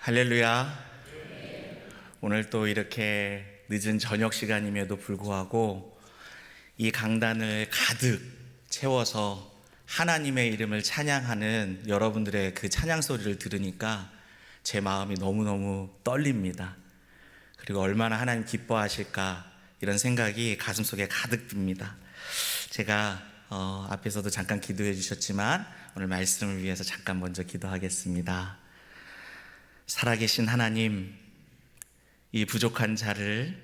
할렐루야. 오늘 또 이렇게 늦은 저녁 시간임에도 불구하고 이 강단을 가득 채워서 하나님의 이름을 찬양하는 여러분들의 그 찬양 소리를 들으니까 제 마음이 너무너무 떨립니다. 그리고 얼마나 하나님 기뻐하실까 이런 생각이 가슴속에 가득 듭니다. 제가 앞에서도 잠깐 기도해 주셨지만 오늘 말씀을 위해서 잠깐 먼저 기도하겠습니다. 살아계신 하나님, 이 부족한 자를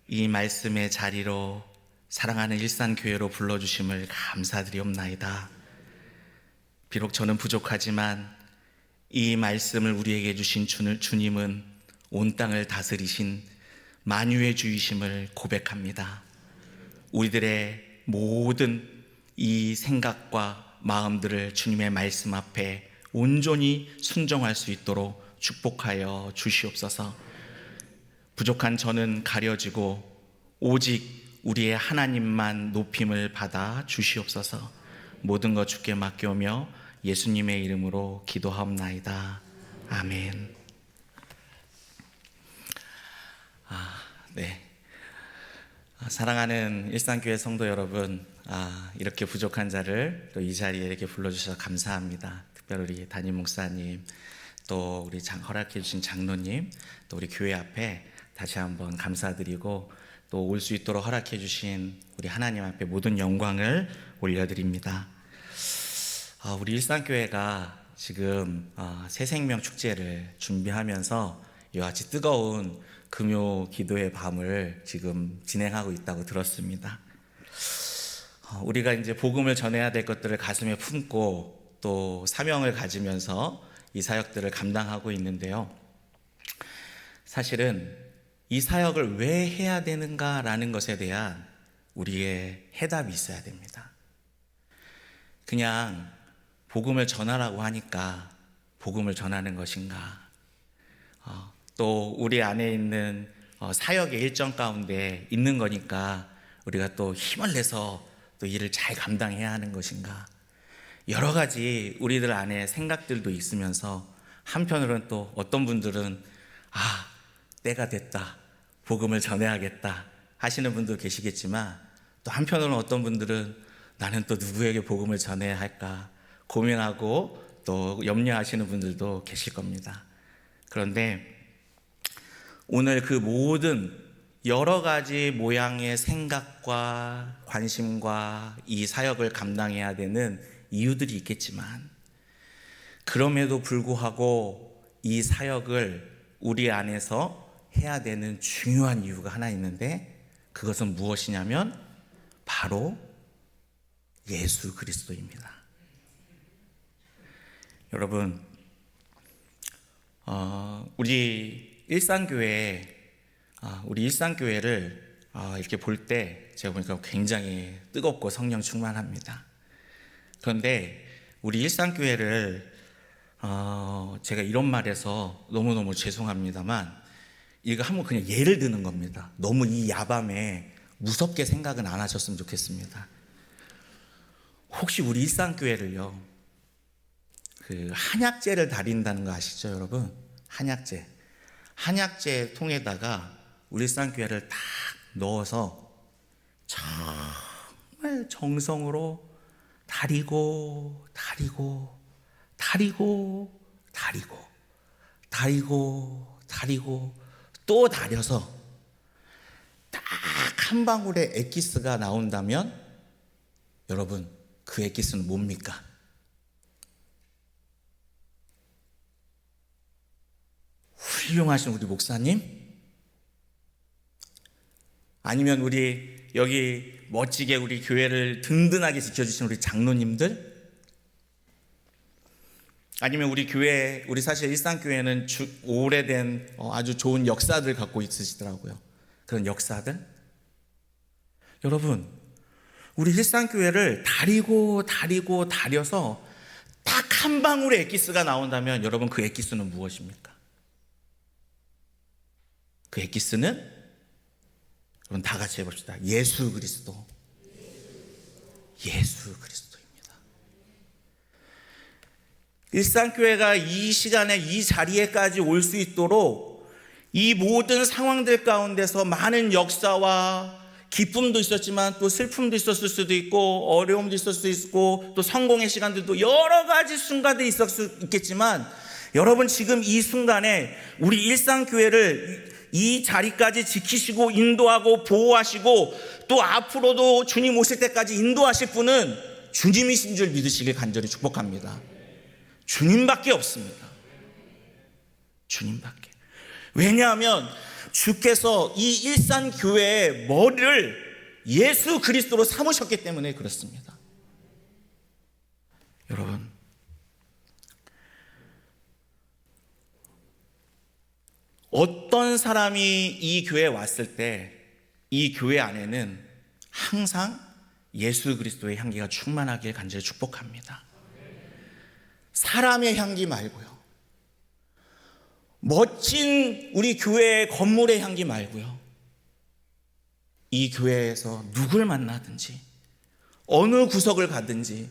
이 말씀의 자리로 사랑하는 일산교회로 불러주심을 감사드리옵나이다. 비록 저는 부족하지만 이 말씀을 우리에게 주신 주님은 온 땅을 다스리신 만유의 주이심을 고백합니다. 우리들의 모든 이 생각과 마음들을 주님의 말씀 앞에 온전히 순종할 수 있도록 축복하여 주시옵소서. 부족한 저는 가려지고 오직 우리의 하나님만 높임을 받아 주시옵소서. 모든 것 주께 맡겨오며 예수님의 이름으로 기도하옵나이다. 아멘. 네. 사랑하는 일산교회 성도 여러분, 이렇게 부족한 자를 또 이 자리에 이렇게 불러주셔서 감사합니다. 특별히 우리 담임 목사님, 또 우리 허락해 주신 장로님, 또 우리 교회 앞에 다시 한번 감사드리고 또 올 수 있도록 허락해 주신 우리 하나님 앞에 모든 영광을 올려드립니다. 우리 일산교회가 지금 새생명 축제를 준비하면서 이와 같이 뜨거운 금요 기도의 밤을 지금 진행하고 있다고 들었습니다. 우리가 이제 복음을 전해야 될 것들을 가슴에 품고 또 사명을 가지면서 이 사역들을 감당하고 있는데요. 사실은 이 사역을 왜 해야 되는가라는 것에 대한 우리의 해답이 있어야 됩니다. 그냥 복음을 전하라고 하니까 복음을 전하는 것인가? 또 우리 안에 있는 사역의 일정 가운데 있는 거니까 우리가 또 힘을 내서 또 일을 잘 감당해야 하는 것인가? 여러 가지 우리들 안에 생각들도 있으면서 한편으로는 또 어떤 분들은 때가 됐다, 복음을 전해야겠다 하시는 분도 계시겠지만 또 한편으로는 어떤 분들은 나는 또 누구에게 복음을 전해야 할까 고민하고 또 염려하시는 분들도 계실 겁니다. 그런데 오늘 그 모든 여러 가지 모양의 생각과 관심과 이 사역을 감당해야 되는 이유들이 있겠지만 그럼에도 불구하고 이 사역을 우리 안에서 해야 되는 중요한 이유가 하나 있는데 그것은 무엇이냐면 바로 예수 그리스도입니다. 여러분, 우리 일산교회를 이렇게 볼 때 제가 보니까 굉장히 뜨겁고 성령 충만합니다. 그런데 우리 일산교회를 제가 이런 말해서 너무너무 죄송합니다만 이거 한번 그냥 예를 드는 겁니다. 너무 이 야밤에 무섭게 생각은 안 하셨으면 좋겠습니다. 혹시 우리 일산교회를요, 그 한약재를 다린다는 거 아시죠, 여러분? 한약재 통에다가 우리 일산교회를 딱 넣어서 정말 정성으로 다리고 또 다려서 딱 한 방울의 엑기스가 나온다면 여러분, 그 엑기스는 뭡니까? 훌륭하신 우리 목사님? 아니면 우리 여기 멋지게 우리 교회를 든든하게 지켜주신 우리 장로님들? 아니면 우리 교회, 우리 사실 일산교회는 오래된 아주 좋은 역사들 갖고 있으시더라고요. 그런 역사들? 여러분, 우리 일산교회를 다려서 딱 한 방울의 엑기스가 나온다면 여러분, 그 엑기스는 무엇입니까? 그 엑기스는 여러분 다 같이 해봅시다. 예수 그리스도. 예수 그리스도입니다. 일상교회가 이 시간에 이 자리에까지 올 수 있도록 이 모든 상황들 가운데서 많은 역사와 기쁨도 있었지만 또 슬픔도 있었을 수도 있고 어려움도 있었을 수도 있고 또 성공의 시간들도 여러 가지 순간들이 있었을 수 있겠지만, 여러분 지금 이 순간에 우리 일상교회를 이 자리까지 지키시고 인도하고 보호하시고 또 앞으로도 주님 오실 때까지 인도하실 분은 주님이신 줄 믿으시길 간절히 축복합니다. 주님밖에 없습니다. 주님밖에. 왜냐하면 주께서 이 일산교회의 머리를 예수 그리스도로 삼으셨기 때문에 그렇습니다. 여러분, 어떤 사람이 이 교회에 왔을 때 이 교회 안에는 항상 예수 그리스도의 향기가 충만하길 간절히 축복합니다. 사람의 향기 말고요, 멋진 우리 교회의 건물의 향기 말고요, 이 교회에서 누굴 만나든지 어느 구석을 가든지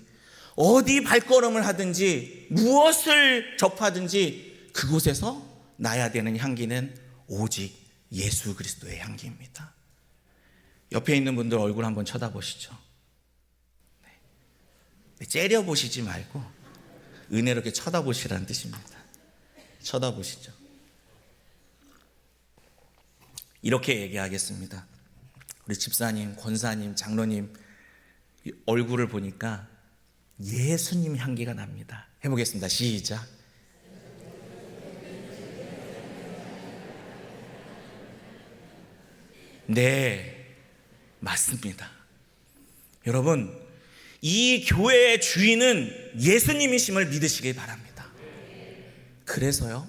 어디 발걸음을 하든지 무엇을 접하든지 그곳에서 나야 되는 향기는 오직 예수 그리스도의 향기입니다. 옆에 있는 분들 얼굴 한번 쳐다보시죠. 째려보시지 말고 은혜롭게 쳐다보시라는 뜻입니다. 쳐다보시죠. 이렇게 얘기하겠습니다. 우리 집사님, 권사님, 장로님 얼굴을 보니까 예수님 향기가 납니다. 해보겠습니다. 시작. 네, 맞습니다. 여러분, 이 교회의 주인은 예수님이심을 믿으시길 바랍니다. 그래서요,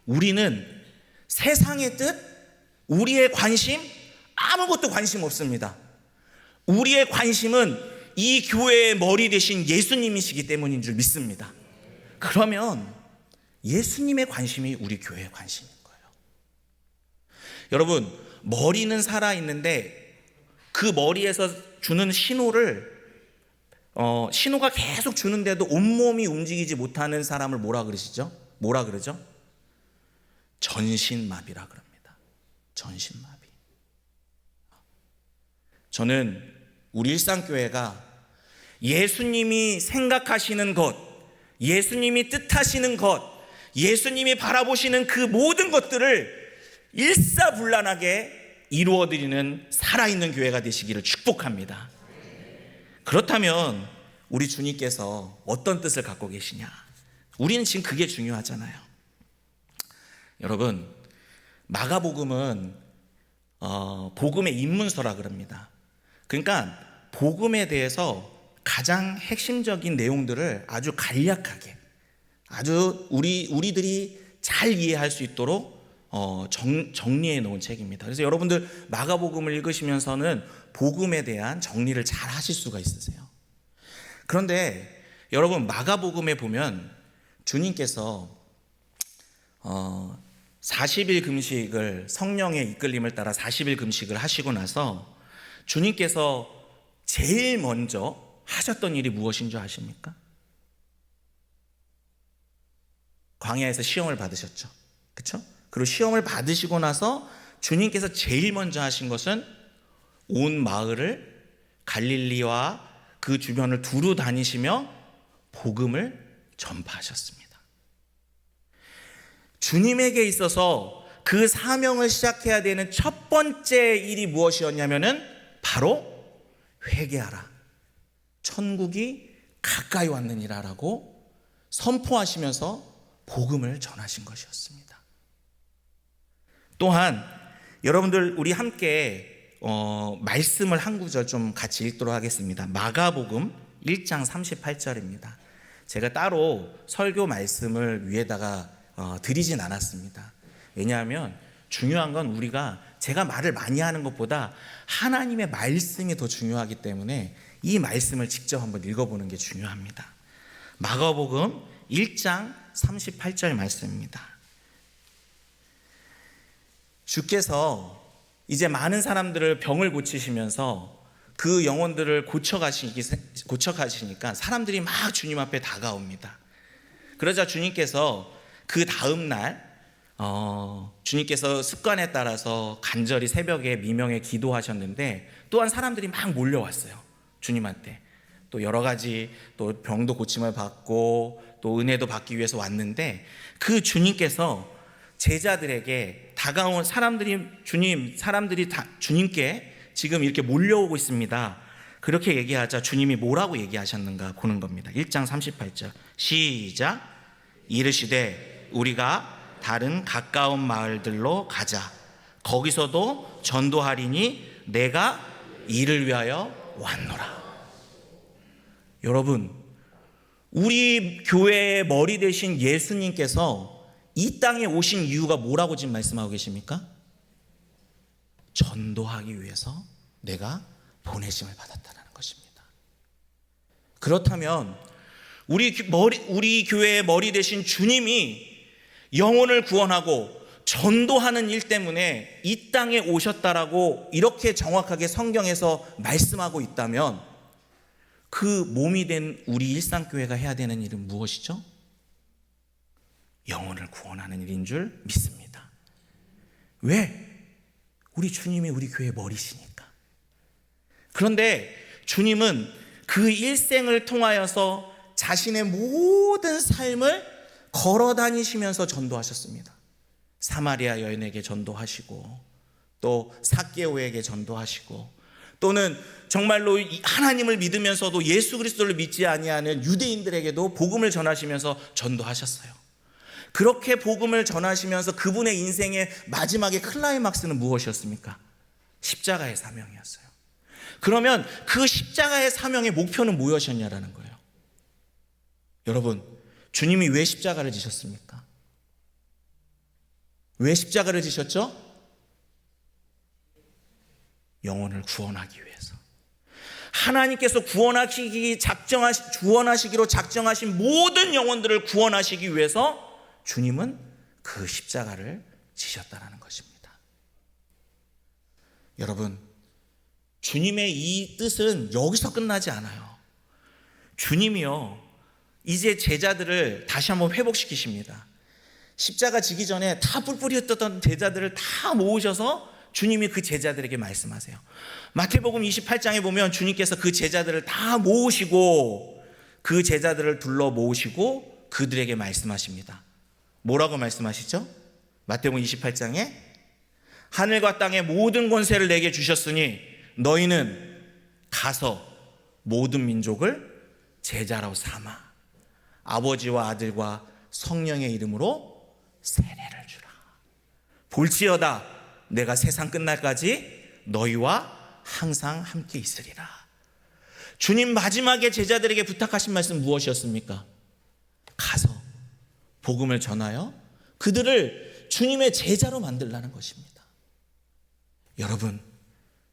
우리는 세상의 뜻, 우리의 관심, 아무것도 관심 없습니다. 우리의 관심은 이 교회의 머리 되신 예수님이시기 때문인 줄 믿습니다. 그러면 예수님의 관심이 우리 교회의 관심인 거예요. 여러분, 머리는 살아있는데 그 머리에서 주는 신호가 계속 주는데도 온몸이 움직이지 못하는 사람을 뭐라 그러시죠? 뭐라 그러죠? 전신마비라 그럽니다. 전신마비. 저는 우리 일상교회가 예수님이 생각하시는 것, 예수님이 뜻하시는 것, 예수님이 바라보시는 그 모든 것들을 일사불란하게 이루어드리는 살아있는 교회가 되시기를 축복합니다. 그렇다면 우리 주님께서 어떤 뜻을 갖고 계시냐? 우리는 지금 그게 중요하잖아요. 여러분, 마가복음은 복음의 입문서라 그럽니다. 그러니까 복음에 대해서 가장 핵심적인 내용들을 아주 간략하게, 아주 우리들이 잘 이해할 수 있도록 정리해 놓은 책입니다. 그래서 여러분들 마가복음을 읽으시면서는 복음에 대한 정리를 잘 하실 수가 있으세요. 그런데 여러분, 마가복음에 보면 주님께서 40일 금식을, 성령의 이끌림을 따라 40일 금식을 하시고 나서 주님께서 제일 먼저 하셨던 일이 무엇인 줄 아십니까? 광야에서 시험을 받으셨죠. 그렇죠? 그리고 시험을 받으시고 나서 주님께서 제일 먼저 하신 것은 온 마을을, 갈릴리와 그 주변을 두루 다니시며 복음을 전파하셨습니다. 주님에게 있어서 그 사명을 시작해야 되는 첫 번째 일이 무엇이었냐면은 바로 회개하라, 천국이 가까이 왔느니라라고 선포하시면서 복음을 전하신 것이었습니다. 또한 여러분들, 우리 함께 말씀을 한 구절 좀 같이 읽도록 하겠습니다. 마가복음 1장 38절입니다. 제가 따로 설교 말씀을 위에다가 드리진 않았습니다. 왜냐하면 중요한 건 우리가, 제가 말을 많이 하는 것보다 하나님의 말씀이 더 중요하기 때문에 이 말씀을 직접 한번 읽어보는 게 중요합니다. 마가복음 1장 38절 말씀입니다. 주께서 이제 많은 사람들을 병을 고치시면서 그 영혼들을 고쳐가시니까 사람들이 막 주님 앞에 다가옵니다. 그러자 주님께서 그 다음 날 주님께서 습관에 따라서 간절히 새벽에 미명에 기도하셨는데 또한 사람들이 막 몰려왔어요. 주님한테. 또 여러 가지 또 병도 고침을 받고 또 은혜도 받기 위해서 왔는데 그 주님께서 제자들에게 다가온 사람들이 사람들이 다 주님께 지금 이렇게 몰려오고 있습니다. 그렇게 얘기하자 주님이 뭐라고 얘기하셨는가 보는 겁니다. 1장 38절 시작. 이르시되 우리가 다른 가까운 마을들로 가자. 거기서도 전도하리니 내가 이를 위하여 왔노라. 여러분, 우리 교회의 머리 되신 예수님께서 이 땅에 오신 이유가 뭐라고 지금 말씀하고 계십니까? 전도하기 위해서 내가 보내심을 받았다는 것입니다. 그렇다면 우리 교회의 머리 되신 주님이 영혼을 구원하고 전도하는 일 때문에 이 땅에 오셨다라고 이렇게 정확하게 성경에서 말씀하고 있다면 그 몸이 된 우리 일상교회가 해야 되는 일은 무엇이죠? 영혼을 구원하는 일인 줄 믿습니다. 왜? 우리 주님이 우리 교회의 머리시니까. 그런데 주님은 그 일생을 통하여서 자신의 모든 삶을 걸어 다니시면서 전도하셨습니다. 사마리아 여인에게 전도하시고 또 삭개오에게 전도하시고 또는 정말로 하나님을 믿으면서도 예수 그리스도를 믿지 아니하는 유대인들에게도 복음을 전하시면서 전도하셨어요. 그렇게 복음을 전하시면서 그분의 인생의 마지막의 클라이막스는 무엇이었습니까? 십자가의 사명이었어요. 그러면 그 십자가의 사명의 목표는 무엇이었냐라는 거예요. 여러분, 주님이 왜 십자가를 지셨습니까? 왜 십자가를 지셨죠? 영혼을 구원하기 위해서. 하나님께서 구원하시기로 작정하신 모든 영혼들을 구원하시기 위해서 주님은 그 십자가를 지셨다는 것입니다. 여러분, 주님의 이 뜻은 여기서 끝나지 않아요. 주님이요, 이제 제자들을 다시 한번 회복시키십니다. 십자가 지기 전에 다 뿔뿔이 흩었던 제자들을 다 모으셔서 주님이 그 제자들에게 말씀하세요. 마태복음 28장에 보면 주님께서 그 제자들을 다 모으시고 그 제자들을 둘러 모으시고 그들에게 말씀하십니다. 뭐라고 말씀하시죠? 마태복음 28장에 하늘과 땅의 모든 권세를 내게 주셨으니 너희는 가서 모든 민족을 제자로 삼아 아버지와 아들과 성령의 이름으로 세례를 주라. 볼지어다 내가 세상 끝날까지 너희와 항상 함께 있으리라. 주님 마지막에 제자들에게 부탁하신 말씀 무엇이었습니까? 가서 복음을 전하여 그들을 주님의 제자로 만들라는 것입니다. 여러분,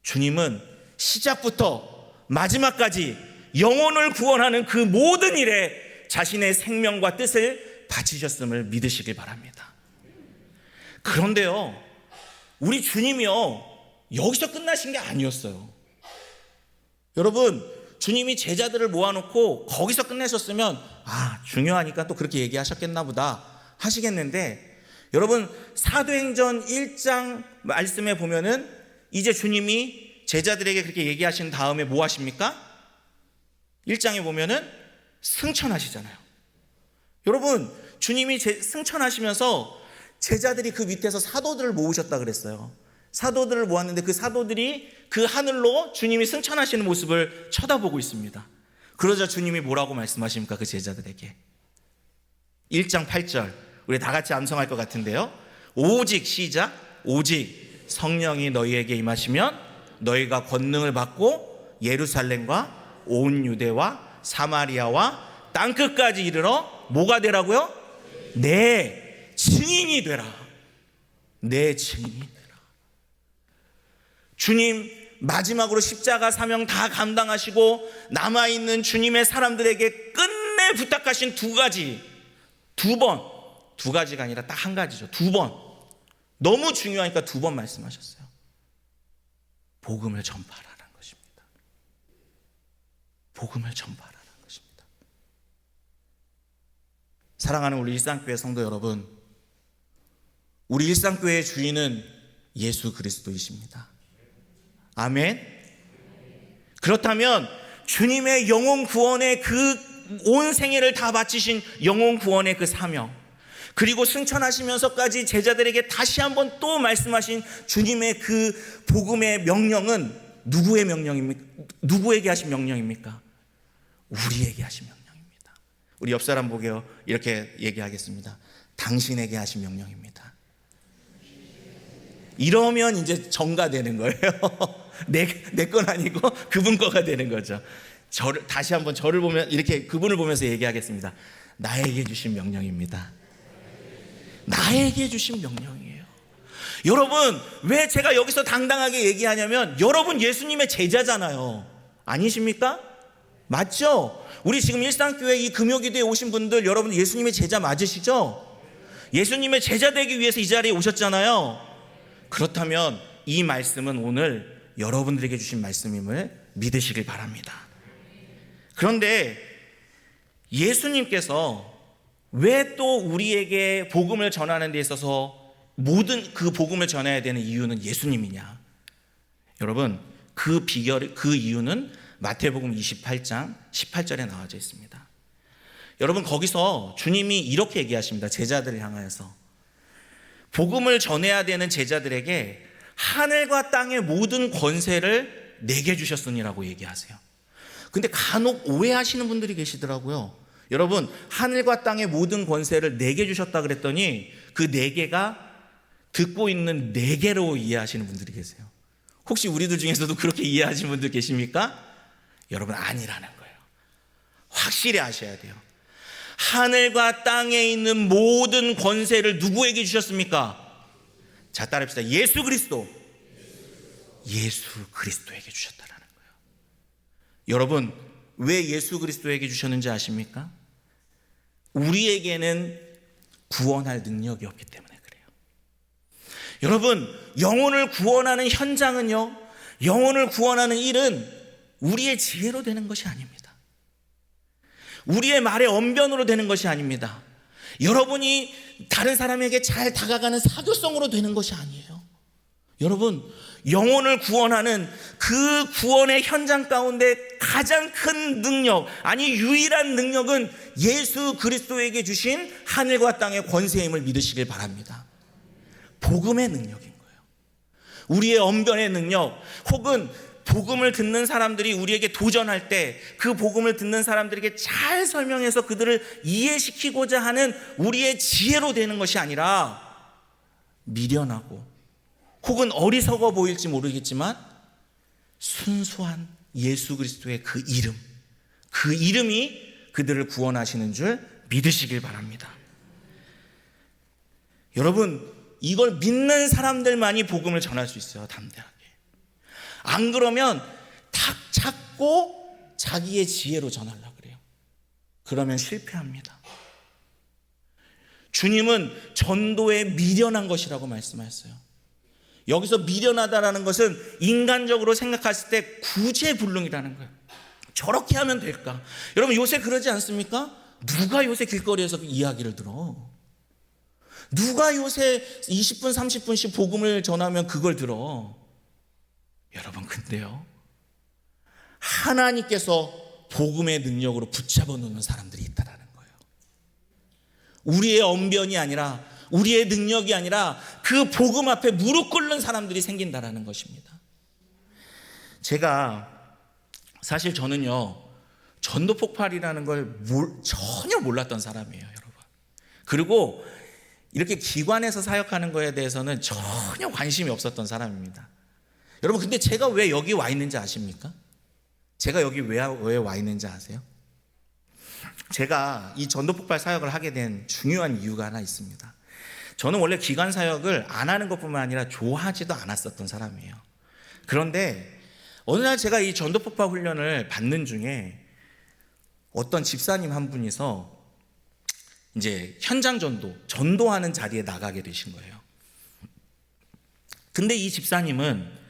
주님은 시작부터 마지막까지 영혼을 구원하는 그 모든 일에 자신의 생명과 뜻을 바치셨음을 믿으시길 바랍니다. 그런데요, 우리 주님이요, 여기서 끝나신 게 아니었어요. 여러분, 주님이 제자들을 모아놓고 거기서 끝내셨으면 중요하니까 또 그렇게 얘기하셨겠나 보다 하시겠는데, 여러분, 사도행전 1장 말씀에 보면은 이제 주님이 제자들에게 그렇게 얘기하신 다음에 뭐 하십니까? 1장에 보면은 승천하시잖아요. 여러분, 주님이 승천하시면서 제자들이 그 밑에서 사도들을 모으셨다 그랬어요. 사도들을 모았는데 그 사도들이 그 하늘로 주님이 승천하시는 모습을 쳐다보고 있습니다. 그러자 주님이 뭐라고 말씀하십니까? 그 제자들에게 1장 8절 우리 다 같이 암송할 것 같은데요. 오직 시작. 오직 성령이 너희에게 임하시면 너희가 권능을 받고 예루살렘과 온 유대와 사마리아와 땅끝까지 이르러 뭐가 되라고요? 내 증인이 되라. 내 증인이 되라. 주님 마지막으로 십자가 사명 다 감당하시고 남아있는 주님의 사람들에게 끝내 부탁하신 두 가지가 아니라 딱 한 가지죠. 2번. 너무 중요하니까 2번 말씀하셨어요. 복음을 전파하라는 것입니다. 복음을 전파하라는 것입니다. 사랑하는 우리 일상교회 성도 여러분, 우리 일상교회의 주인은 예수 그리스도이십니다. 아멘. 그렇다면 주님의 영혼 구원의 그 온 생애를 다 바치신 영혼 구원의 그 사명, 그리고 승천하시면서까지 제자들에게 다시 한번 또 말씀하신 주님의 그 복음의 명령은 누구의 명령입니까? 누구에게 하신 명령입니까? 우리에게 하신 명령입니다. 우리 옆 사람 보게요. 이렇게 얘기하겠습니다. 당신에게 하신 명령입니다. 이러면 이제 정가 되는 거예요. 내 건 아니고 그분 거가 되는 거죠. 다시 한번 저를 보면 이렇게 그분을 보면서 얘기하겠습니다. 나에게 주신 명령입니다. 나에게 주신 명령이에요. 여러분, 왜 제가 여기서 당당하게 얘기하냐면 여러분 예수님의 제자잖아요. 아니십니까? 맞죠? 우리 지금 일상교회 이 금요기도에 오신 분들, 여러분 예수님의 제자 맞으시죠? 예수님의 제자 되기 위해서 이 자리에 오셨잖아요. 그렇다면 이 말씀은 오늘 여러분들에게 주신 말씀임을 믿으시길 바랍니다. 그런데 예수님께서 왜 또 우리에게 복음을 전하는 데 있어서 모든 그 복음을 전해야 되는 이유는 예수님이냐? 여러분, 그 이유는 마태복음 28장 18절에 나와져 있습니다. 여러분, 거기서 주님이 이렇게 얘기하십니다. 제자들을 향하여서 복음을 전해야 되는 제자들에게 하늘과 땅의 모든 권세를 내게 주셨으니라고 얘기하세요. 근데 간혹 오해하시는 분들이 계시더라고요. 여러분, 하늘과 땅의 모든 권세를 내게 주셨다 그랬더니 그 네 개가 듣고 있는 네 개로 이해하시는 분들이 계세요. 혹시 우리들 중에서도 그렇게 이해하시는 분들 계십니까? 여러분, 아니라는 거예요. 확실히 아셔야 돼요. 하늘과 땅에 있는 모든 권세를 누구에게 주셨습니까? 자, 따라합시다. 예수 그리스도. 예수 그리스도에게 주셨다라는 거예요. 여러분, 왜 예수 그리스도에게 주셨는지 아십니까? 우리에게는 구원할 능력이 없기 때문에 그래요. 여러분, 영혼을 구원하는 현장은요, 영혼을 구원하는 일은 우리의 지혜로 되는 것이 아닙니다. 우리의 말의 언변으로 되는 것이 아닙니다. 여러분이 다른 사람에게 잘 다가가는 사교성으로 되는 것이 아니에요. 여러분, 영혼을 구원하는 그 구원의 현장 가운데 가장 큰 능력, 아니 유일한 능력은 예수 그리스도에게 주신 하늘과 땅의 권세임을 믿으시길 바랍니다. 복음의 능력인 거예요. 우리의 언변의 능력, 혹은 복음을 듣는 사람들이 우리에게 도전할 때 그 복음을 듣는 사람들에게 잘 설명해서 그들을 이해시키고자 하는 우리의 지혜로 되는 것이 아니라 미련하고 혹은 어리석어 보일지 모르겠지만 순수한 예수 그리스도의 그 이름, 그 이름이 그들을 구원하시는 줄 믿으시길 바랍니다. 여러분, 이걸 믿는 사람들만이 복음을 전할 수 있어요. 담대하게. 안 그러면 탁 잡고 자기의 지혜로 전하려고 그래요. 그러면 실패합니다. 주님은 전도에 미련한 것이라고 말씀하셨어요. 여기서 미련하다라는 것은 인간적으로 생각했을 때 구제불능이라는 거예요. 저렇게 하면 될까? 여러분, 요새 그러지 않습니까? 누가 요새 길거리에서 그 이야기를 들어? 누가 요새 20분 30분씩 복음을 전하면 그걸 들어? 여러분, 근데요, 하나님께서 복음의 능력으로 붙잡아 놓는 사람들이 있다는 거예요. 우리의 언변이 아니라, 우리의 능력이 아니라 그 복음 앞에 무릎 꿇는 사람들이 생긴다는 것입니다. 사실 저는요, 전도 폭발이라는 걸 전혀 몰랐던 사람이에요, 여러분. 그리고 이렇게 기관에서 사역하는 거에 대해서는 전혀 관심이 없었던 사람입니다. 여러분, 근데 제가 왜 여기 와 있는지 아십니까? 제가 여기 왜 와 있는지 아세요? 제가 이 전도 폭발 사역을 하게 된 중요한 이유가 하나 있습니다. 저는 원래 기관 사역을 안 하는 것뿐만 아니라 좋아하지도 않았었던 사람이에요. 그런데 어느 날 제가 이 전도 폭발 훈련을 받는 중에 어떤 집사님 한 분이서 이제 현장 전도하는 자리에 나가게 되신 거예요. 근데 이 집사님은,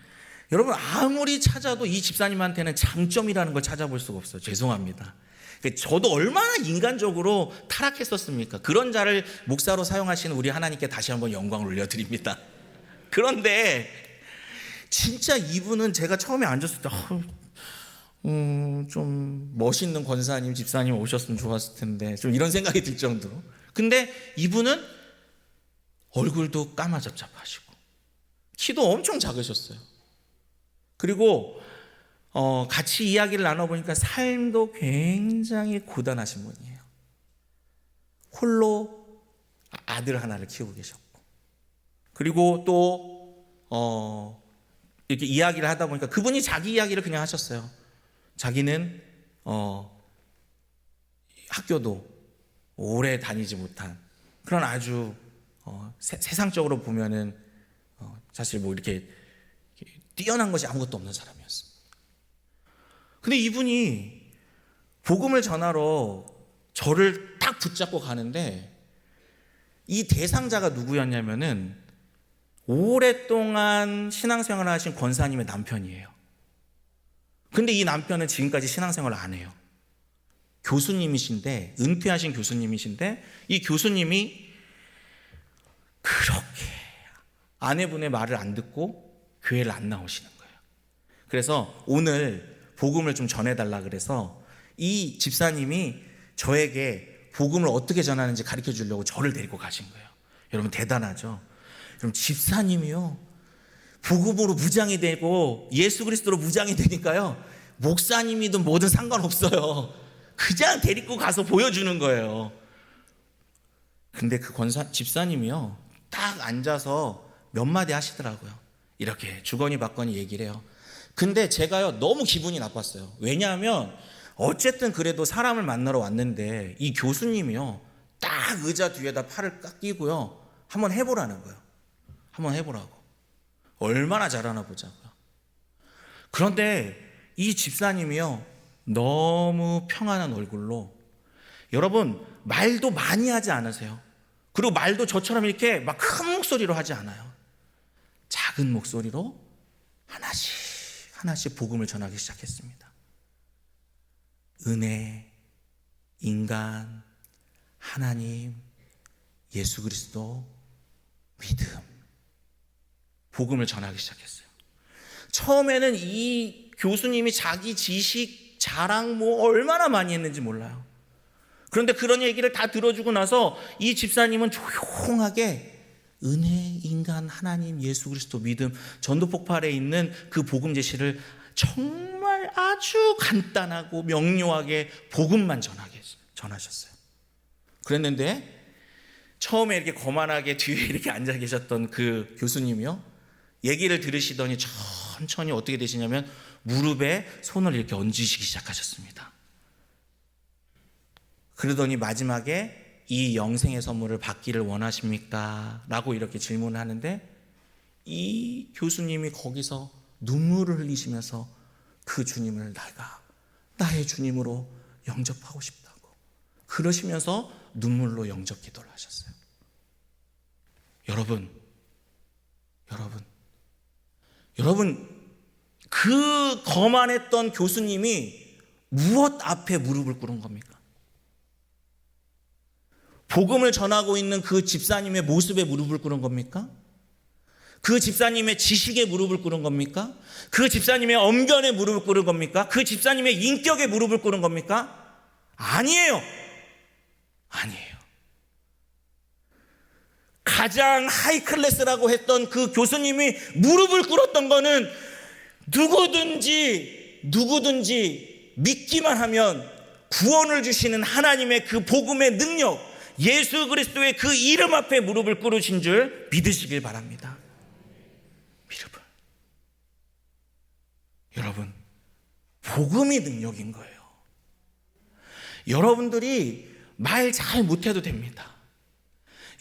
여러분, 아무리 찾아도 이 집사님한테는 장점이라는 걸 찾아볼 수가 없어요. 죄송합니다. 저도 얼마나 인간적으로 타락했었습니까? 그런 자를 목사로 사용하시는 우리 하나님께 다시 한번 영광을 올려드립니다. 그런데 진짜 이분은 제가 처음에 앉았을 때 좀 멋있는 권사님, 집사님 오셨으면 좋았을 텐데 좀 이런 생각이 들 정도로. 근데 이분은 얼굴도 까마잡잡하시고 키도 엄청 작으셨어요. 그리고 같이 이야기를 나눠보니까 삶도 굉장히 고단하신 분이에요. 홀로 아들 하나를 키우고 계셨고, 그리고 또 이렇게 이야기를 하다 보니까 그분이 자기 이야기를 그냥 하셨어요. 자기는 학교도 오래 다니지 못한 그런 아주 세상적으로 보면은 사실 뭐 이렇게 뛰어난 것이 아무것도 없는 사람이었어요. 근데 이분이 복음을 전하러 저를 딱 붙잡고 가는데, 이 대상자가 누구였냐면은 오랫동안 신앙생활을 하신 권사님의 남편이에요. 근데 이 남편은 지금까지 신앙생활을 안 해요. 교수님이신데, 은퇴하신 교수님이신데, 이 교수님이 그렇게 아내분의 말을 안 듣고 교회를 안 나오시는 거예요. 그래서 오늘 복음을 좀 전해달라 그래서 이 집사님이 저에게 복음을 어떻게 전하는지 가르쳐 주려고 저를 데리고 가신 거예요. 여러분 대단하죠? 그럼 집사님이요, 복음으로 무장이 되고 예수 그리스도로 무장이 되니까요, 목사님이든 뭐든 상관없어요. 그냥 데리고 가서 보여주는 거예요. 근데 그 집사님이요, 딱 앉아서 몇 마디 하시더라고요. 이렇게 주거니 받거니 얘기를 해요. 근데 제가요 너무 기분이 나빴어요. 왜냐하면 어쨌든 그래도 사람을 만나러 왔는데 이 교수님이요 딱 의자 뒤에다 팔을 딱 끼고요 한번 해보라는 거예요. 한번 해보라고. 얼마나 잘하나 보자고요. 그런데 이 집사님이요 너무 평안한 얼굴로, 여러분 말도 많이 하지 않으세요. 그리고 말도 저처럼 이렇게 막 큰 목소리로 하지 않아요. 작은 목소리로 하나씩 복음을 전하기 시작했습니다. 은혜, 인간, 하나님, 예수 그리스도, 믿음, 복음을 전하기 시작했어요. 처음에는 이 교수님이 자기 지식 자랑 뭐 얼마나 많이 했는지 몰라요. 그런데 그런 얘기를 다 들어주고 나서 이 집사님은 조용하게 은혜, 인간, 하나님, 예수 그리스도, 믿음, 전도폭발에 있는 그 복음 제시를 정말 아주 간단하고 명료하게 복음만 전하셨어요. 그랬는데 처음에 이렇게 거만하게 뒤에 이렇게 앉아 계셨던 그 교수님이요, 얘기를 들으시더니 천천히 어떻게 되시냐면 무릎에 손을 이렇게 얹으시기 시작하셨습니다. 그러더니 마지막에 이 영생의 선물을 받기를 원하십니까? 라고 이렇게 질문을 하는데 이 교수님이 거기서 눈물을 흘리시면서 그 주님을 내가 나의 주님으로 영접하고 싶다고 그러시면서 눈물로 영접 기도를 하셨어요. 여러분 그 거만했던 교수님이 무엇 앞에 무릎을 꿇은 겁니까? 복음을 전하고 있는 그 집사님의 모습에 무릎을 꿇은 겁니까? 그 집사님의 지식에 무릎을 꿇은 겁니까? 그 집사님의 언변에 무릎을 꿇은 겁니까? 그 집사님의 인격에 무릎을 꿇은 겁니까? 아니에요. 가장 하이클래스라고 했던 그 교수님이 무릎을 꿇었던 거는 누구든지 믿기만 하면 구원을 주시는 하나님의 그 복음의 능력, 예수 그리스도의 그 이름 앞에 무릎을 꿇으신 줄 믿으시길 바랍니다. 여러분, 복음이 능력인 거예요. 여러분들이 말 잘 못해도 됩니다.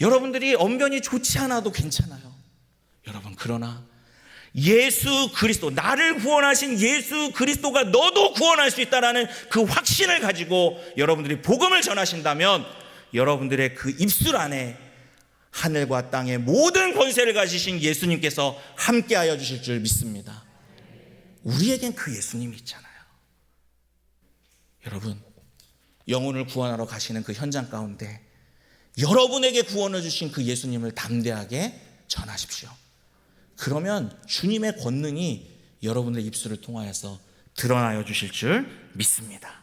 여러분들이 언변이 좋지 않아도 괜찮아요. 여러분, 그러나 예수 그리스도, 나를 구원하신 예수 그리스도가 너도 구원할 수 있다는 그 확신을 가지고 여러분들이 복음을 전하신다면 여러분들의 그 입술 안에 하늘과 땅의 모든 권세를 가지신 예수님께서 함께하여 주실 줄 믿습니다. 우리에겐 그 예수님이 있잖아요. 여러분, 영혼을 구원하러 가시는 그 현장 가운데 여러분에게 구원을 주신 그 예수님을 담대하게 전하십시오. 그러면 주님의 권능이 여러분의 입술을 통하여서 드러나여 주실 줄 믿습니다.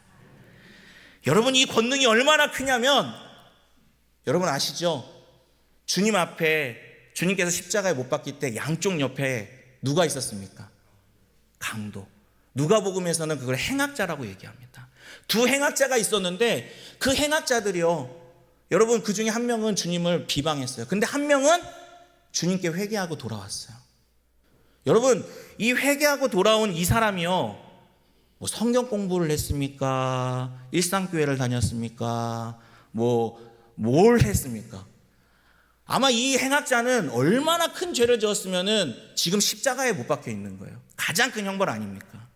여러분, 이 권능이 얼마나 크냐면 여러분 아시죠? 주님 앞에 주님께서 십자가에 못 박힐 때 양쪽 옆에 누가 있었습니까? 강도. 누가복음에서는 그걸 행악자라고 얘기합니다. 두 행악자가 있었는데 그 행악자들이요, 여러분 그 중에 한 명은 주님을 비방했어요. 근데 한 명은 주님께 회개하고 돌아왔어요. 여러분, 이 회개하고 돌아온 이 사람이요, 뭐 성경 공부를 했습니까? 일상교회를 다녔습니까? 뭘 했습니까? 아마 이 행악자는 얼마나 큰 죄를 지었으면은 지금 십자가에 못 박혀 있는 거예요. 가장 큰 형벌 아닙니까?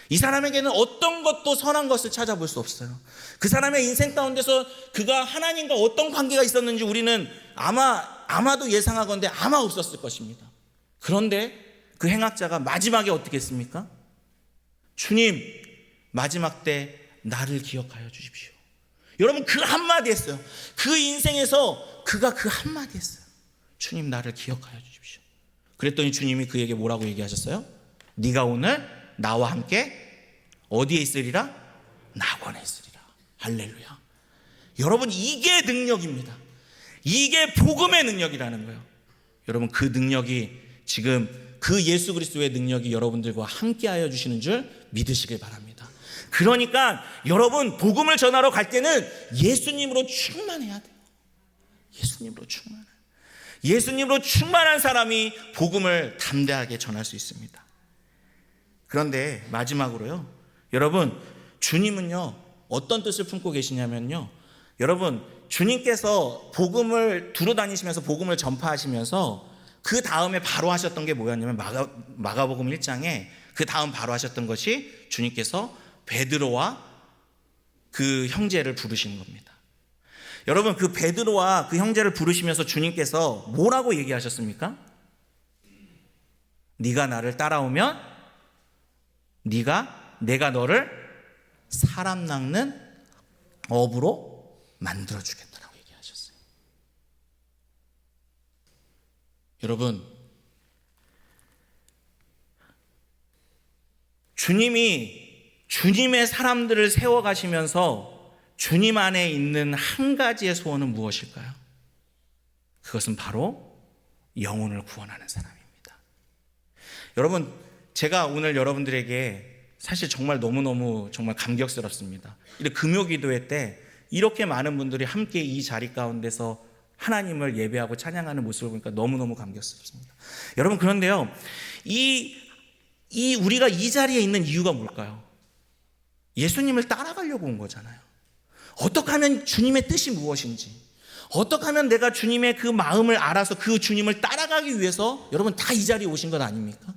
이 사람에게는 어떤 것도 선한 것을 찾아볼 수 없어요. 그 사람의 인생 가운데서 그가 하나님과 어떤 관계가 있었는지 우리는 아마도 예상하건대 아마 없었을 것입니다. 그런데 그 행악자가 마지막에 어떻게 했습니까? 주님, 마지막 때 나를 기억하여 주십시오. 여러분, 그 한마디 했어요. 그 인생에서 그가 그 한마디 했어요. 주님, 나를 기억하여 주십시오. 그랬더니 주님이 그에게 뭐라고 얘기하셨어요? 네가 오늘 나와 함께 어디에 있으리라? 낙원에 있으리라. 할렐루야. 여러분, 이게 능력입니다. 이게 복음의 능력이라는 거예요. 여러분, 그 능력이 지금 그 예수 그리스도의 능력이 여러분들과 함께하여 주시는 줄 믿으시길 바랍니다. 그러니까 여러분, 복음을 전하러 갈 때는 예수님으로 충만해야 돼요. 예수님으로 충만한 사람이 복음을 담대하게 전할 수 있습니다. 그런데 마지막으로요, 여러분, 주님은요 어떤 뜻을 품고 계시냐면요, 여러분, 주님께서 복음을 두루 다니시면서 복음을 전파하시면서 그 다음에 바로 하셨던 게 뭐였냐면 마가복음 1장에 그 다음 바로 하셨던 것이 주님께서 베드로와 그 형제를 부르시는 겁니다. 여러분, 그 베드로와 그 형제를 부르시면서 주님께서 뭐라고 얘기하셨습니까? 네가 나를 따라오면 내가 너를 사람 낚는 어부로 만들어주겠다라고 얘기하셨어요. 여러분, 주님이 주님의 사람들을 세워가시면서 주님 안에 있는 한 가지의 소원은 무엇일까요? 그것은 바로 영혼을 구원하는 사람입니다. 여러분, 제가 오늘 여러분들에게 사실 정말 너무너무 정말 감격스럽습니다. 이렇게 금요기도회 때 이렇게 많은 분들이 함께 이 자리 가운데서 하나님을 예배하고 찬양하는 모습을 보니까 너무너무 감격스럽습니다. 여러분, 그런데요, 우리가 이 자리에 있는 이유가 뭘까요? 예수님을 따라가려고 온 거잖아요. 어떻게 하면 주님의 뜻이 무엇인지, 어떻게 하면 내가 주님의 그 마음을 알아서 그 주님을 따라가기 위해서 여러분 다 이 자리에 오신 것 아닙니까?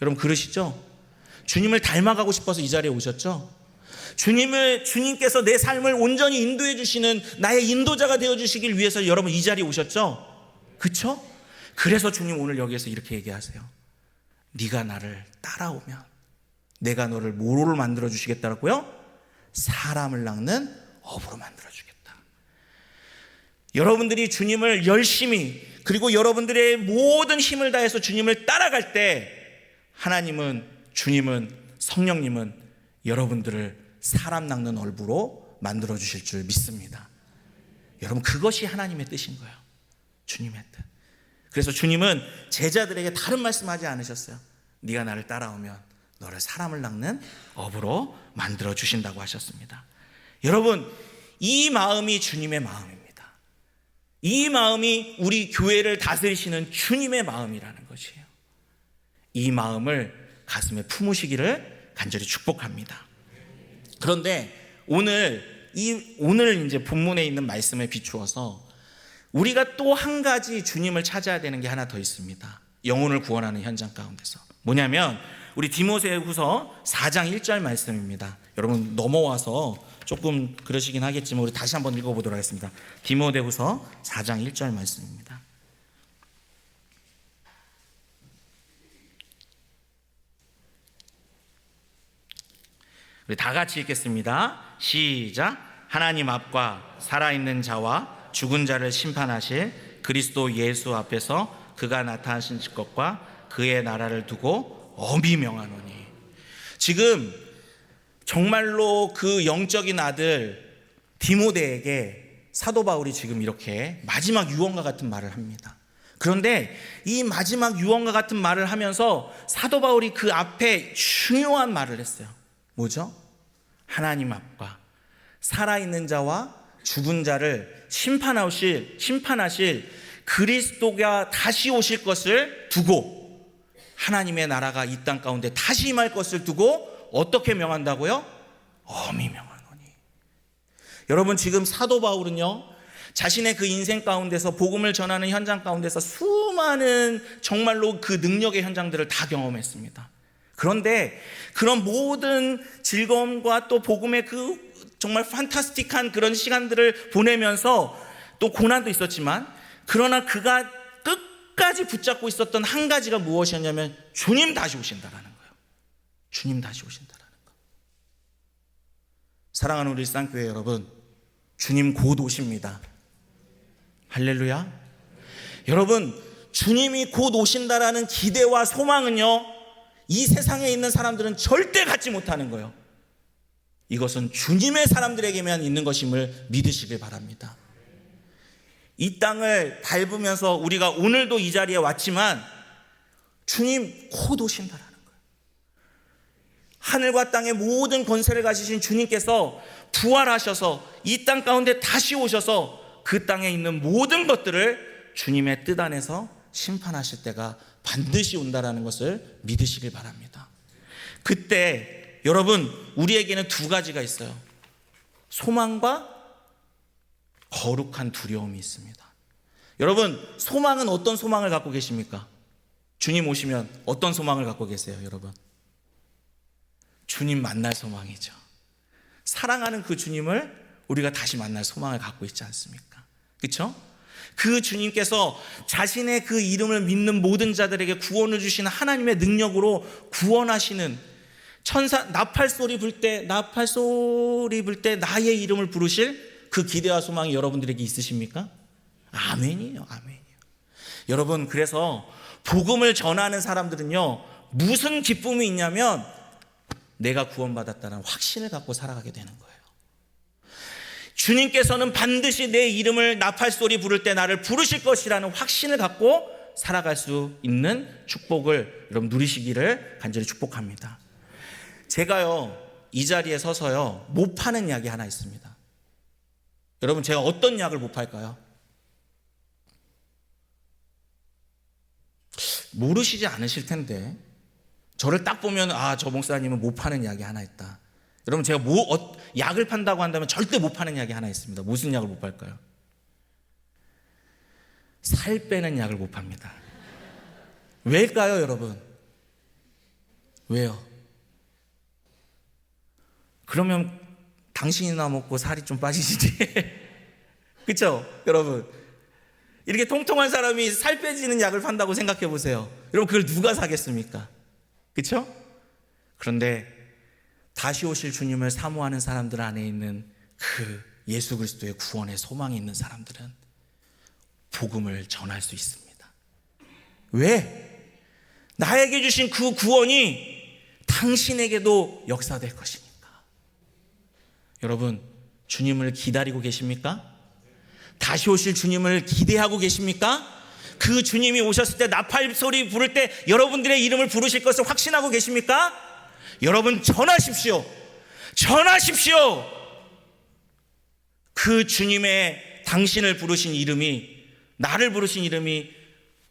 여러분, 그러시죠? 주님을 닮아가고 싶어서 이 자리에 오셨죠? 주님께서 내 삶을 온전히 인도해 주시는 나의 인도자가 되어 주시길 위해서 여러분 이 자리에 오셨죠? 그렇죠? 그래서 주님 오늘 여기에서 이렇게 얘기하세요. 네가 나를 따라오면 내가 너를 뭐로 만들어 주시겠다고요? 사람을 낚는 어부로 만들어 주겠다. 여러분들이 주님을 열심히, 그리고 여러분들의 모든 힘을 다해서 주님을 따라갈 때 주님은, 성령님은 여러분들을 사람 낚는 어부로 만들어 주실 줄 믿습니다. 여러분, 그것이 하나님의 뜻인 거예요. 주님의 뜻. 그래서 주님은 제자들에게 다른 말씀하지 않으셨어요. 네가 나를 따라오면 너를 사람을 낚는 어부로 만들어 주신다고 하셨습니다. 여러분, 이 마음이 주님의 마음입니다. 이 마음이 우리 교회를 다스리시는 주님의 마음이라는 것이에요. 이 마음을 가슴에 품으시기를 간절히 축복합니다. 그런데 오늘 이제 본문에 있는 말씀에 비추어서 우리가 또 한 가지 주님을 찾아야 되는 게 하나 더 있습니다. 영혼을 구원하는 현장 가운데서. 뭐냐면 우리 디모데후서 4장 1절 말씀입니다. 여러분 넘어와서 조금 그러시긴 하겠지만 우리 다시 한번 읽어보도록 하겠습니다. 디모데후서 4장 1절 말씀입니다. 우리 다 같이 읽겠습니다. 시작. 하나님 앞과 살아있는 자와 죽은 자를 심판하실 그리스도 예수 앞에서 그가 나타나신 것과 그의 나라를 두고 엄히 명하노니. 지금 정말로 그 영적인 아들 디모데에게 사도 바울이 지금 이렇게 마지막 유언과 같은 말을 합니다. 그런데 이 마지막 유언과 같은 말을 하면서 사도 바울이 그 앞에 중요한 말을 했어요. 뭐죠? 하나님 앞과 살아있는 자와 죽은 자를 심판하실 그리스도가 다시 오실 것을 두고, 하나님의 나라가 이 땅 가운데 다시 임할 것을 두고 어떻게 명한다고요? 엄히 명하노니. 여러분, 지금 사도 바울은요, 자신의 그 인생 가운데서 복음을 전하는 현장 가운데서 수많은 정말로 그 능력의 현장들을 다 경험했습니다. 그런데 그런 모든 즐거움과 또 복음의 그 정말 판타스틱한 그런 시간들을 보내면서 또 고난도 있었지만, 그러나 그가 끝까지 붙잡고 있었던 한 가지가 무엇이었냐면 주님 다시 오신다라는 거예요. 주님 다시 오신다라는 거. 사랑하는 우리 일상교회 여러분, 주님 곧 오십니다. 할렐루야. 여러분, 주님이 곧 오신다라는 기대와 소망은요, 이 세상에 있는 사람들은 절대 갖지 못하는 거예요. 이것은 주님의 사람들에게만 있는 것임을 믿으시길 바랍니다. 이 땅을 밟으면서 우리가 오늘도 이 자리에 왔지만 주님 곧 오신다라는 거예요. 하늘과 땅의 모든 권세를 가지신 주님께서 부활하셔서 이 땅 가운데 다시 오셔서 그 땅에 있는 모든 것들을 주님의 뜻 안에서 심판하실 때가 반드시 온다라는 것을 믿으시길 바랍니다. 그때 여러분, 우리에게는 두 가지가 있어요. 소망과 거룩한 두려움이 있습니다. 여러분, 소망은 어떤 소망을 갖고 계십니까? 주님 오시면 어떤 소망을 갖고 계세요, 여러분? 주님 만날 소망이죠. 사랑하는 그 주님을 우리가 다시 만날 소망을 갖고 있지 않습니까? 그렇죠? 그 주님께서 자신의 그 이름을 믿는 모든 자들에게 구원을 주시는 하나님의 능력으로 구원하시는, 천사 나팔 소리 불 때 나의 이름을 부르실 그 기대와 소망이 여러분들에게 있으십니까? 아멘이에요. 아멘이에요. 여러분, 그래서 복음을 전하는 사람들은요, 무슨 기쁨이 있냐면 내가 구원받았다는 확신을 갖고 살아가게 되는 거예요. 주님께서는 반드시 내 이름을 나팔소리 부를 때 나를 부르실 것이라는 확신을 갖고 살아갈 수 있는 축복을 여러분 누리시기를 간절히 축복합니다. 제가요, 이 자리에 서서요, 못 파는 약이 하나 있습니다. 여러분, 제가 어떤 약을 못 팔까요? 모르시지 않으실 텐데, 저를 딱 보면 저 목사님은 못 파는 약이 하나 있다. 여러분, 제가 약을 판다고 한다면 절대 못 파는 약이 하나 있습니다. 무슨 약을 못 팔까요? 살 빼는 약을 못 팝니다. 왜일까요, 여러분? 왜요? 그러면 당신이나 먹고 살이 좀 빠지시지. 그렇죠, 여러분? 이렇게 통통한 사람이 살 빼지는 약을 판다고 생각해 보세요. 여러분, 그걸 누가 사겠습니까? 그렇죠? 그런데 다시 오실 주님을 사모하는 사람들 안에 있는 그 예수 그리스도의 구원의 소망이 있는 사람들은 복음을 전할 수 있습니다. 왜? 나에게 주신 그 구원이 당신에게도 역사될 것이니까. 여러분, 주님을 기다리고 계십니까? 다시 오실 주님을 기대하고 계십니까? 그 주님이 오셨을 때 나팔 소리 부를 때 여러분들의 이름을 부르실 것을 확신하고 계십니까? 여러분, 전하십시오. 전하십시오. 그 주님의 당신을 부르신 이름이, 나를 부르신 이름이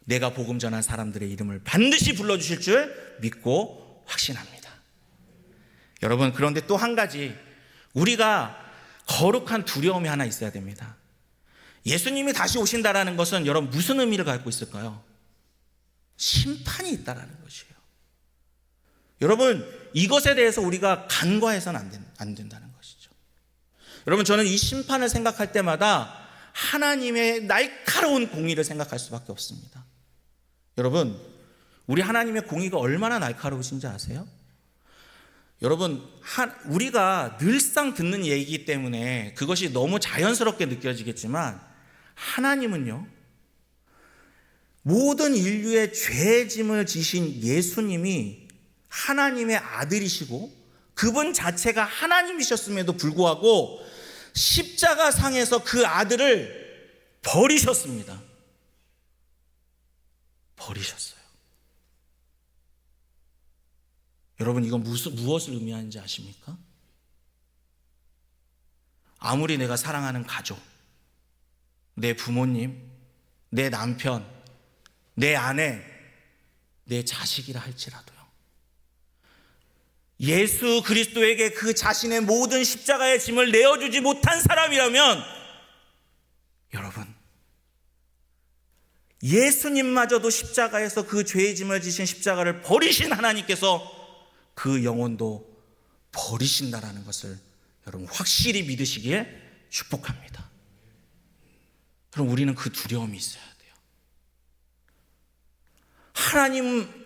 내가 복음 전한 사람들의 이름을 반드시 불러주실 줄 믿고 확신합니다. 여러분, 그런데 또 한 가지, 우리가 거룩한 두려움이 하나 있어야 됩니다. 예수님이 다시 오신다라는 것은 여러분 무슨 의미를 갖고 있을까요? 심판이 있다라는 것이에요. 여러분, 이것에 대해서 우리가 간과해서는 안 된다는 것이죠. 여러분, 저는 이 심판을 생각할 때마다 하나님의 날카로운 공의를 생각할 수밖에 없습니다. 여러분, 우리 하나님의 공의가 얼마나 날카로우신지 아세요? 여러분, 우리가 늘상 듣는 얘기이기 때문에 그것이 너무 자연스럽게 느껴지겠지만, 하나님은요, 모든 인류의 죄의 짐을 지신 예수님이 하나님의 아들이시고 그분 자체가 하나님이셨음에도 불구하고 십자가 상에서 그 아들을 버리셨습니다. 버리셨어요. 여러분, 이건 무엇을 의미하는지 아십니까? 아무리 내가 사랑하는 가족, 내 부모님, 내 남편, 내 아내, 내 자식이라 할지라도요, 예수 그리스도에게 그 자신의 모든 십자가의 짐을 내어주지 못한 사람이라면, 여러분, 예수님마저도 십자가에서 그 죄의 짐을 지신 십자가를 버리신 하나님께서 그 영혼도 버리신다라는 것을 여러분 확실히 믿으시기에 축복합니다. 그럼 우리는 그 두려움이 있어야 돼요.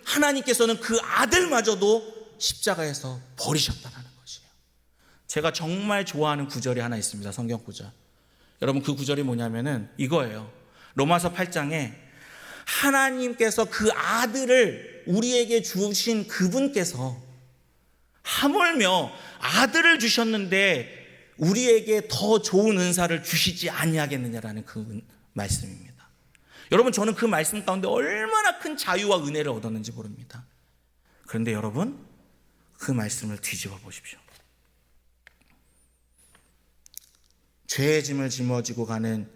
하나님께서는 그 아들마저도 십자가에서 버리셨다는 것이에요. 제가 정말 좋아하는 구절이 하나 있습니다. 성경 구절. 여러분, 그 구절이 뭐냐면은 이거예요. 로마서 8장에 하나님께서 그 아들을 우리에게 주신 그분께서 하물며 아들을 주셨는데 우리에게 더 좋은 은사를 주시지 아니하겠느냐라는 그 말씀입니다. 여러분, 저는 그 말씀 가운데 얼마나 큰 자유와 은혜를 얻었는지 모릅니다. 그런데 여러분, 그 말씀을 뒤집어 보십시오. 죄의 짐을 짊어지고 가는,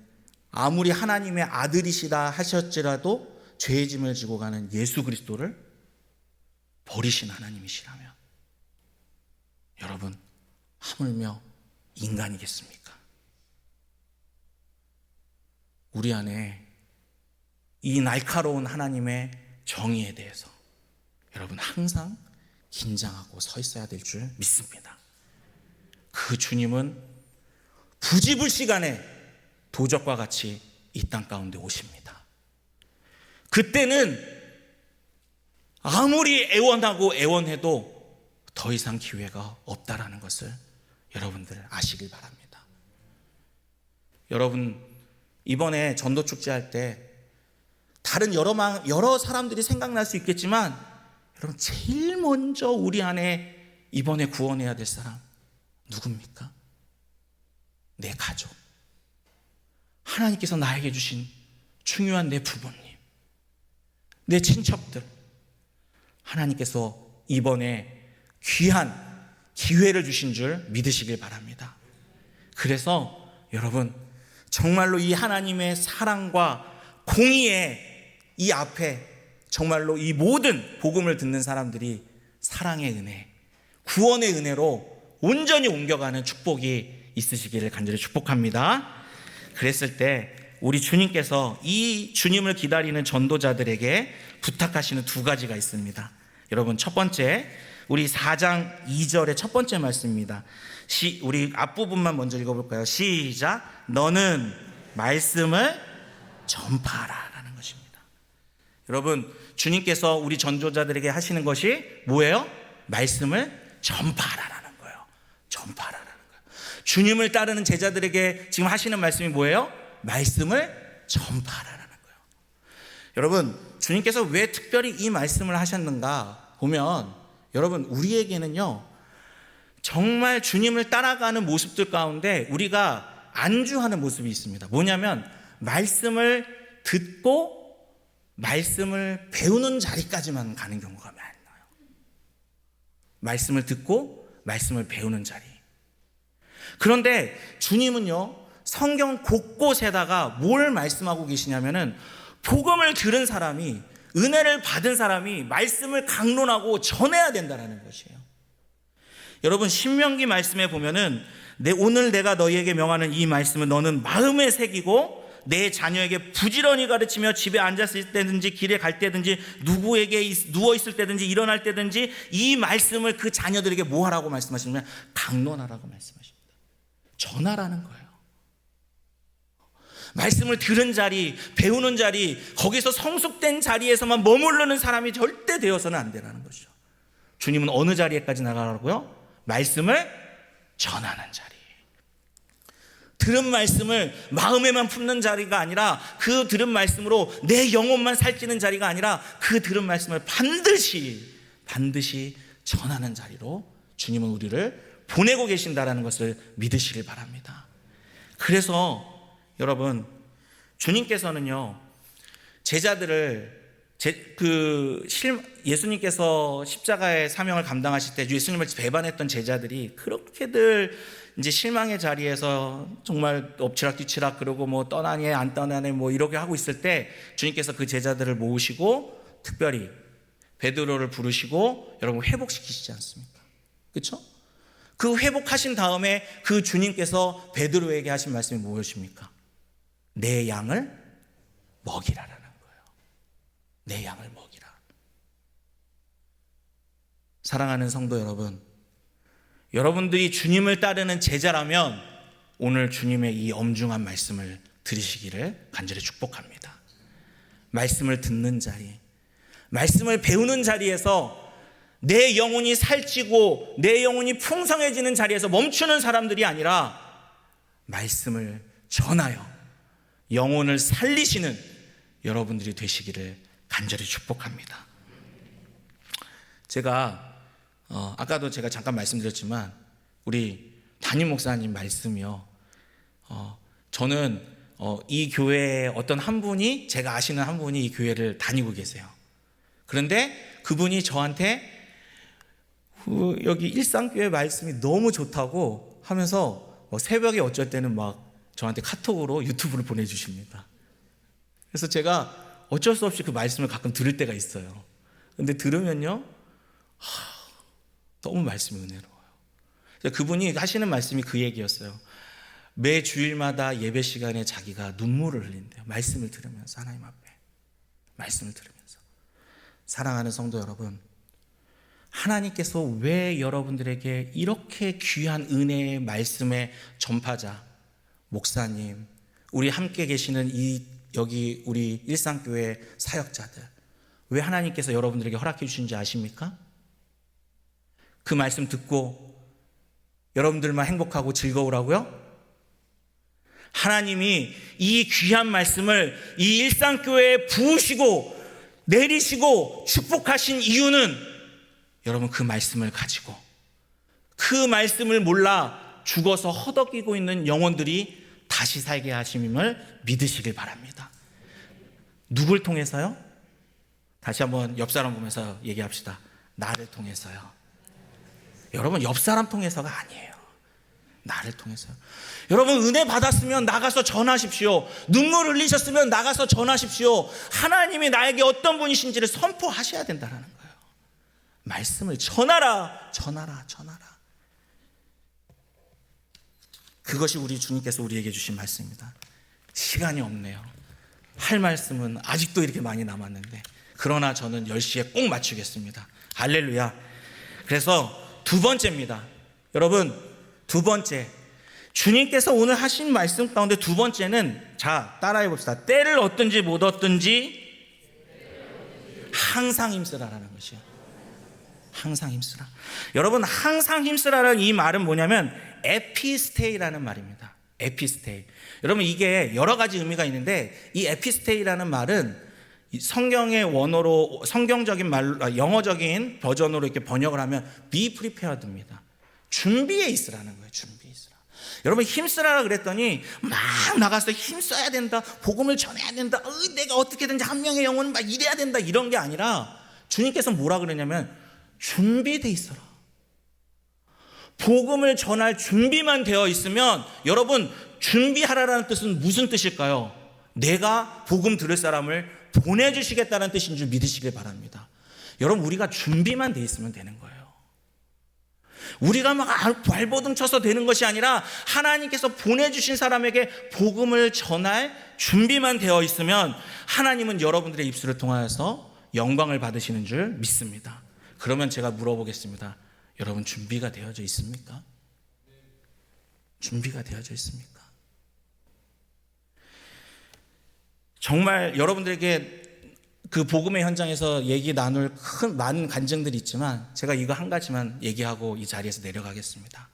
아무리 하나님의 아들이시다 하셨지라도 죄의 짐을 지고 가는 예수 그리스도를 버리신 하나님이시라면, 여러분, 하물며 인간이겠습니까? 우리 안에 이 날카로운 하나님의 정의에 대해서 여러분 항상 긴장하고 서 있어야 될 줄 믿습니다. 그 주님은 부지불식간에 도적과 같이 이 땅 가운데 오십니다. 그때는 아무리 애원하고 애원해도 더 이상 기회가 없다라는 것을 여러분들 아시길 바랍니다. 여러분, 이번에 전도축제 할 때 다른 여러 사람들이 생각날 수 있겠지만, 여러분, 제일 먼저 우리 안에 이번에 구원해야 될 사람 누굽니까? 내 가족, 하나님께서 나에게 주신 중요한 내 부모님, 내 친척들, 하나님께서 이번에 귀한 기회를 주신 줄 믿으시길 바랍니다. 그래서 여러분, 정말로 이 하나님의 사랑과 공의의 이 앞에 정말로 이 모든 복음을 듣는 사람들이 사랑의 은혜, 구원의 은혜로 온전히 옮겨가는 축복이 있으시기를 간절히 축복합니다. 그랬을 때 우리 주님께서 이 주님을 기다리는 전도자들에게 부탁하시는 두 가지가 있습니다. 여러분, 첫 번째, 우리 4장 2절의 첫 번째 말씀입니다. 우리 앞부분만 먼저 읽어볼까요? 시작. 너는 말씀을 전파하라 라는 것입니다. 여러분, 주님께서 우리 전도자들에게 하시는 것이 뭐예요? 말씀을 전파하라는 거예요. 전파하라는 거예요. 주님을 따르는 제자들에게 지금 하시는 말씀이 뭐예요? 말씀을 전파하라는 거예요. 여러분, 주님께서 왜 특별히 이 말씀을 하셨는가 보면, 여러분, 우리에게는요, 정말 주님을 따라가는 모습들 가운데 우리가 안주하는 모습이 있습니다. 뭐냐면, 말씀을 듣고 말씀을 배우는 자리까지만 가는 경우가 많아요. 말씀을 듣고 말씀을 배우는 자리. 그런데 주님은요, 성경 곳곳에다가 뭘 말씀하고 계시냐면은, 복음을 들은 사람이, 은혜를 받은 사람이 말씀을 강론하고 전해야 된다는 것이에요. 여러분, 신명기 말씀에 보면은, 오늘 내가 너희에게 명하는 이 말씀은 너는 마음에 새기고 내 자녀에게 부지런히 가르치며 집에 앉았을 때든지 길에 갈 때든지 누구에게 누워있을 때든지 일어날 때든지 이 말씀을 그 자녀들에게 뭐 하라고 말씀하시냐면 강론하라고 말씀하십니다. 전하라는 거예요. 말씀을 들은 자리, 배우는 자리, 거기서 성숙된 자리에서만 머무르는 사람이 절대 되어서는 안 되라는 것이죠. 주님은 어느 자리에까지 나가라고요? 말씀을 전하는 자리. 들은 말씀을 마음에만 품는 자리가 아니라 그 들은 말씀으로 내 영혼만 살찌는 자리가 아니라 그 들은 말씀을 반드시 전하는 자리로 주님은 우리를 보내고 계신다라는 것을 믿으시길 바랍니다. 그래서 여러분, 주님께서는요, 제자들을 예수님께서 십자가의 사명을 감당하실 때 예수님을 배반했던 제자들이 그렇게들 이제 실망의 자리에서 정말 엎치락뒤치락 그러고 뭐 떠나니 안 떠나니 뭐 이렇게 하고 있을 때 주님께서 그 제자들을 모으시고 특별히 베드로를 부르시고 여러분 회복시키시지 않습니까? 그렇죠? 그 회복하신 다음에 그 주님께서 베드로에게 하신 말씀이 무엇입니까? 내 양을 먹이라라는 거예요. 내 양을 먹이라. 사랑하는 성도 여러분, 여러분들이 주님을 따르는 제자라면 오늘 주님의 이 엄중한 말씀을 들으시기를 간절히 축복합니다. 말씀을 듣는 자리, 말씀을 배우는 자리에서 내 영혼이 살찌고 내 영혼이 풍성해지는 자리에서 멈추는 사람들이 아니라 말씀을 전하여 영혼을 살리시는 여러분들이 되시기를 간절히 축복합니다. 제가 아까도 제가 잠깐 말씀드렸지만 우리 담임 목사님 말씀이요, 저는 이 교회에 어떤 한 분이, 제가 아시는 한 분이 이 교회를 다니고 계세요. 그런데 그분이 저한테 여기 일상교회 말씀이 너무 좋다고 하면서 새벽에 어쩔 때는 막 저한테 카톡으로 유튜브를 보내주십니다. 그래서 제가 어쩔 수 없이 그 말씀을 가끔 들을 때가 있어요. 근데 들으면요, 너무 말씀이 은혜로워요. 그분이 하시는 말씀이 그 얘기였어요. 매 주일마다 예배 시간에 자기가 눈물을 흘린대요. 말씀을 들으면서, 하나님 앞에 말씀을 들으면서. 사랑하는 성도 여러분, 하나님께서 왜 여러분들에게 이렇게 귀한 은혜의 말씀의 전파자, 목사님, 우리 함께 계시는 여기 우리 일상교회 사역자들, 왜 하나님께서 여러분들에게 허락해 주신지 아십니까? 그 말씀 듣고 여러분들만 행복하고 즐거우라고요? 하나님이 이 귀한 말씀을 이 일상교회에 부으시고 내리시고 축복하신 이유는 여러분 그 말씀을 가지고 그 말씀을 몰라 죽어서 허덕이고 있는 영혼들이 다시 살게 하심을 믿으시길 바랍니다. 누굴 통해서요? 다시 한번 옆 사람 보면서 얘기합시다. 나를 통해서요. 여러분, 옆 사람 통해서가 아니에요. 나를 통해서요. 여러분, 은혜 받았으면 나가서 전하십시오. 눈물 흘리셨으면 나가서 전하십시오. 하나님이 나에게 어떤 분이신지를 선포하셔야 된다는 거예요. 말씀을 전하라. 그것이 우리 주님께서 우리에게 주신 말씀입니다. 시간이 없네요. 할 말씀은 아직도 이렇게 많이 남았는데, 그러나 저는 10시에 꼭 마치겠습니다. 할렐루야. 그래서 두 번째입니다. 여러분, 두 번째, 주님께서 오늘 하신 말씀 가운데 두 번째는, 자, 따라해 봅시다. 때를 얻든지 못 얻든지 항상 힘쓰라라는 것이에요. 항상 힘쓰라. 여러분, 항상 힘쓰라라는 이 말은 뭐냐면 에피스테이라는 말입니다. 에피스테이. 여러분, 이게 여러 가지 의미가 있는데 이 에피스테이라는 말은 성경의 원어로, 성경적인 말로, 영어적인 버전으로 이렇게 번역을 하면 be prepared입니다. 준비해 있으라는 거예요. 준비해 있으라. 여러분, 힘쓰라 그랬더니 막 나가서 힘써야 된다, 복음을 전해야 된다, 내가 어떻게든지 한 명의 영혼은 막 이래야 된다, 이런 게 아니라 주님께서 뭐라 그러냐면 준비돼 있어라. 복음을 전할 준비만 되어 있으면, 여러분, 준비하라라는 뜻은 무슨 뜻일까요? 내가 복음 들을 사람을 보내주시겠다는 뜻인 줄 믿으시길 바랍니다. 여러분, 우리가 준비만 돼 있으면 되는 거예요. 우리가 막 발버둥 쳐서 되는 것이 아니라 하나님께서 보내주신 사람에게 복음을 전할 준비만 되어 있으면 하나님은 여러분들의 입술을 통하여서 영광을 받으시는 줄 믿습니다. 그러면 제가 물어보겠습니다. 여러분, 준비가 되어져 있습니까? 준비가 되어져 있습니까? 정말 여러분들에게 그 복음의 현장에서 얘기 나눌 많은 간증들이 있지만 제가 이거 한 가지만 얘기하고 이 자리에서 내려가겠습니다.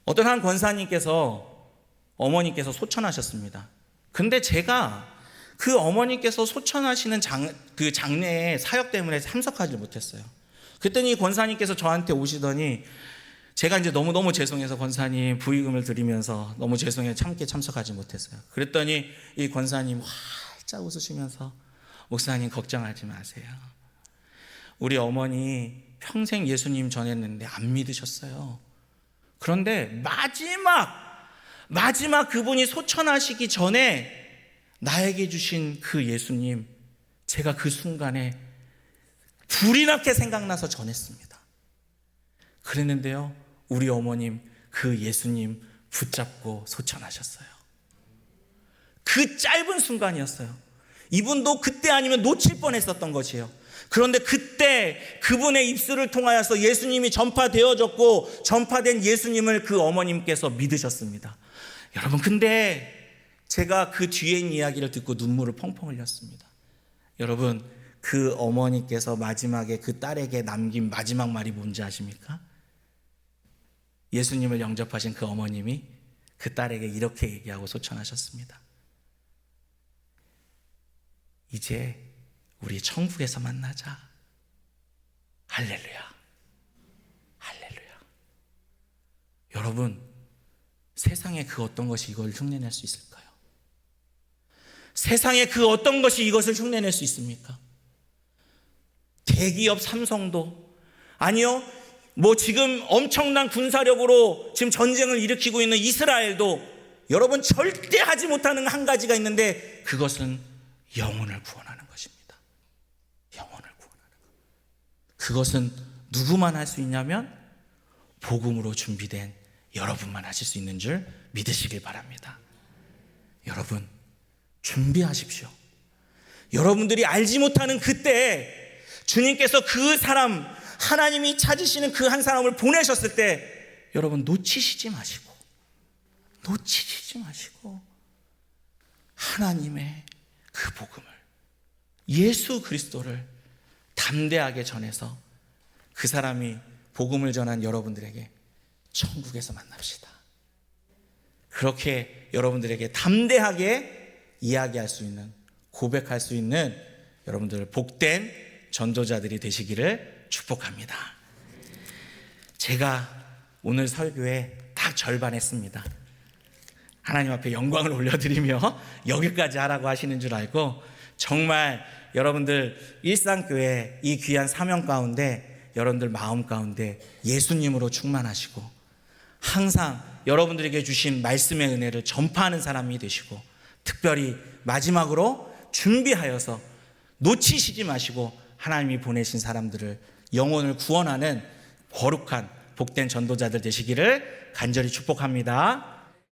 어떤 한 권사님께서 어머니께서 소천하셨습니다. 근데 제가 그 어머니께서 소천하시는 그 장례에 사역 때문에 참석하지 못했어요. 그랬더니 권사님께서 저한테 오시더니 제가 이제 너무너무 죄송해서 권사님 부의금을 드리면서 너무 죄송해서 참석하지 못했어요. 그랬더니 이 권사님 활짝 웃으시면서 목사님 걱정하지 마세요. 우리 어머니 평생 예수님 전했는데 안 믿으셨어요. 그런데 마지막 그분이 소천하시기 전에 나에게 주신 그 예수님, 제가 그 순간에 불이 나게 생각나서 전했습니다. 그랬는데요, 우리 어머님 그 예수님 붙잡고 소천하셨어요. 그 짧은 순간이었어요. 이분도 그때 아니면 놓칠 뻔했었던 것이에요. 그런데 그때 그분의 입술을 통하여서 예수님이 전파되어졌고 전파된 예수님을 그 어머님께서 믿으셨습니다. 여러분, 근데 제가 그 뒤에 있는 이야기를 듣고 눈물을 펑펑 흘렸습니다. 여러분, 그 어머니께서 마지막에 그 딸에게 남긴 마지막 말이 뭔지 아십니까? 예수님을 영접하신 그 어머님이 그 딸에게 이렇게 얘기하고 소천하셨습니다. 이제 우리 천국에서 만나자. 할렐루야. 할렐루야. 여러분, 세상에 그 어떤 것이 이걸 흉내낼 수 있을까요? 세상에 그 어떤 것이 이것을 흉내낼 수 있습니까? 대기업 삼성도, 아니요, 지금 엄청난 군사력으로 지금 전쟁을 일으키고 있는 이스라엘도 여러분 절대 하지 못하는 한 가지가 있는데 그것은 영혼을 구원하는 것입니다. 영혼을 구원하는 것. 그것은 누구만 할 수 있냐면 복음으로 준비된 여러분만 하실 수 있는 줄 믿으시길 바랍니다. 여러분, 준비하십시오. 여러분들이 알지 못하는 그때 주님께서 그 사람, 하나님이 찾으시는 그 한 사람을 보내셨을 때 여러분 놓치시지 마시고 하나님의 그 복음을, 예수 그리스도를 담대하게 전해서 그 사람이 복음을 전한 여러분들에게 천국에서 만납시다. 그렇게 여러분들에게 담대하게 이야기할 수 있는, 고백할 수 있는 여러분들 복된 전도자들이 되시기를 축복합니다. 제가 오늘 설교에 딱 절반 했습니다. 하나님 앞에 영광을 올려드리며 여기까지 하라고 하시는 줄 알고, 정말 여러분들 일상교회 이 귀한 사명 가운데 여러분들 마음 가운데 예수님으로 충만하시고 항상 여러분들에게 주신 말씀의 은혜를 전파하는 사람이 되시고, 특별히 마지막으로 준비하여서 놓치시지 마시고 하나님이 보내신 사람들을, 영혼을 구원하는 거룩한 복된 전도자들 되시기를 간절히 축복합니다.